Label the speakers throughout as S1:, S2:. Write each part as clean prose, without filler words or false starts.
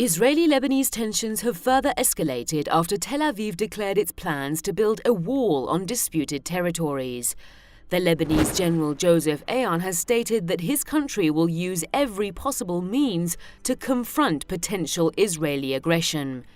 S1: Israeli-Lebanese tensions have further escalated after Tel Aviv declared its plans to build a wall on disputed territories. The Lebanese General Joseph Aoun has stated that his country will use every possible means to confront potential Israeli aggression.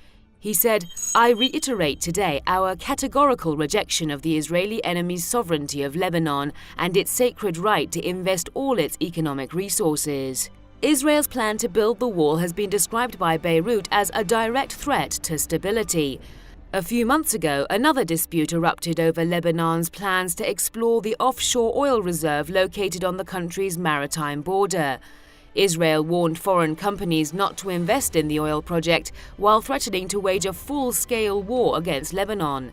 S1: He said, "I reiterate today our categorical rejection of the Israeli enemy's sovereignty of Lebanon and its sacred right to invest all its economic resources." Israel's plan to build the wall has been described by Beirut as a direct threat to stability. A few months ago, another dispute erupted over Lebanon's plans to explore the offshore oil reserve located on the country's maritime border. Israel warned foreign companies not to invest in the oil project while threatening to wage a full-scale war against Lebanon.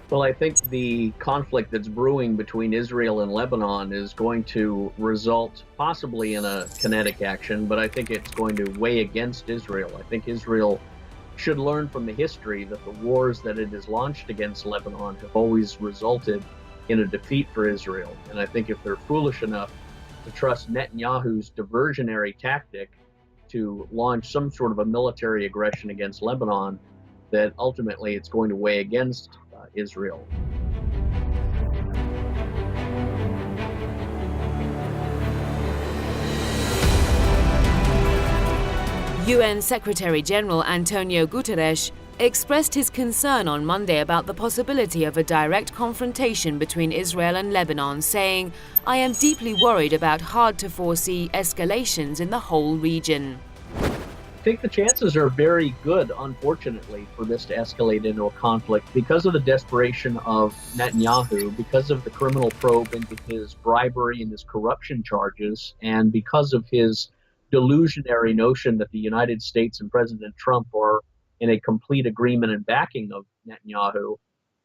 S2: Well, I think the conflict that's brewing between Israel and Lebanon is going to result possibly in a kinetic action, but I think it's going to weigh against Israel. I think Israel should learn from the history that the wars that it has launched against Lebanon have always resulted in a defeat for Israel. And I think if they're foolish enough to trust Netanyahu's diversionary tactic to launch some sort of a military aggression against Lebanon, that ultimately it's going to weigh against Israel.
S1: UN Secretary-General Antonio Guterres expressed his concern on Monday about the possibility of a direct confrontation between Israel and Lebanon, saying, "I am deeply worried about hard-to-foresee escalations in the whole region."
S2: I think the chances are very good, unfortunately, for this to escalate into a conflict because of the desperation of Netanyahu, because of the criminal probe into his bribery and his corruption charges, and because of his delusionary notion that the United States and President Trump are in a complete agreement and backing of Netanyahu.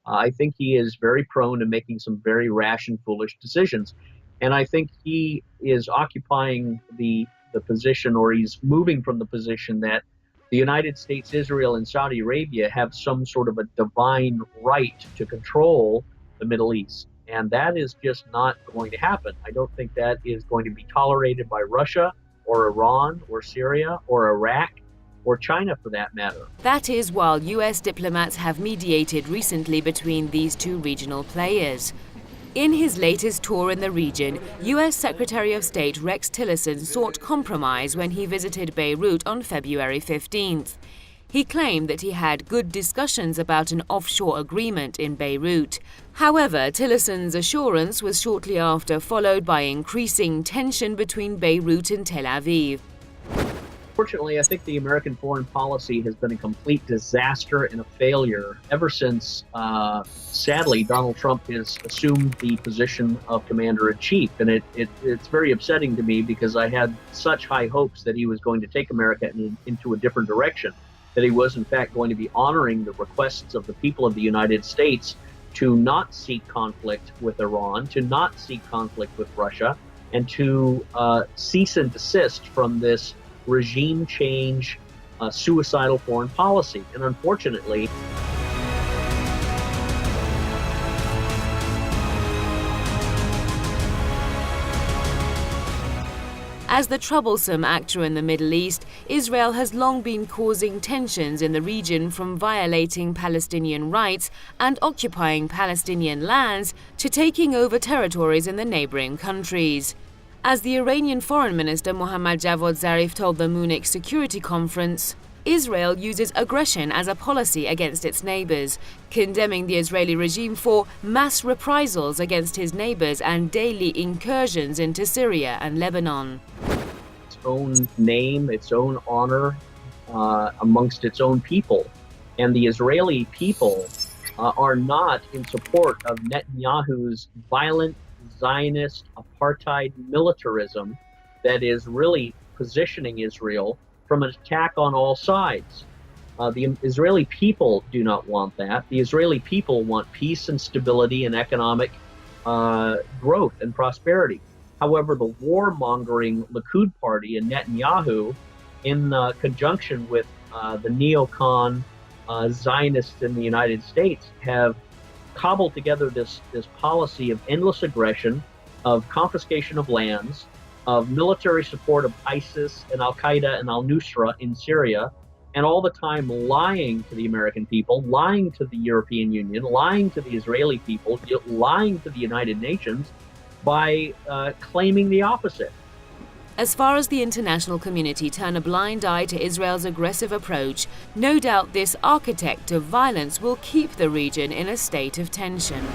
S2: I think he is very prone to making some very rash and foolish decisions. And I think he is occupying the position, or he's moving from the position, that the United States, Israel, and Saudi Arabia have some sort of a divine right to control the Middle East. And that is just not going to happen. I don't think that is going to be tolerated by Russia or Iran or Syria or Iraq or China, for that matter.
S1: That is while U.S. diplomats have mediated recently between these two regional players. In his latest tour in the region, U.S. Secretary of State Rex Tillerson sought compromise when he visited Beirut on February 15th. He claimed that he had good discussions about an offshore agreement in Beirut. However, Tillerson's assurance was shortly after followed by increasing tension between Beirut and Tel Aviv.
S2: Fortunately, I think the American foreign policy has been a complete disaster and a failure ever since, sadly, Donald Trump has assumed the position of commander-in-chief. And it's very upsetting to me because I had such high hopes that he was going to take America into a different direction, that he was, in fact, going to be honoring the requests of the people of the United States to not seek conflict with Iran, to not seek conflict with Russia, and to cease and desist from this regime change, suicidal foreign policy. And unfortunately,
S1: as the troublesome actor in the Middle East, Israel has long been causing tensions in the region, from violating Palestinian rights and occupying Palestinian lands to taking over territories in the neighboring countries. As the Iranian Foreign Minister Mohammad Javad Zarif told the Munich Security Conference, Israel uses aggression as a policy against its neighbors, condemning the Israeli regime for mass reprisals against his neighbors and daily incursions into Syria and Lebanon.
S2: Its own name, its own honor amongst its own people. And the Israeli people are not in support of Netanyahu's violent Zionist apartheid militarism that is really positioning Israel from an attack on all sides. The Israeli people do not want that. The Israeli people want peace and stability and economic growth and prosperity. However, the warmongering Likud party and Netanyahu, in conjunction with the neocon Zionists in the United States, have cobbled together this policy of endless aggression, of confiscation of lands, of military support of ISIS and Al-Qaeda and al-Nusra in Syria, and all the time lying to the American people, lying to the European Union, lying to the Israeli people, lying to the United Nations by claiming the opposite.
S1: As far as the international community turn a blind eye to Israel's aggressive approach, no doubt this architect of violence will keep the region in a state of tension.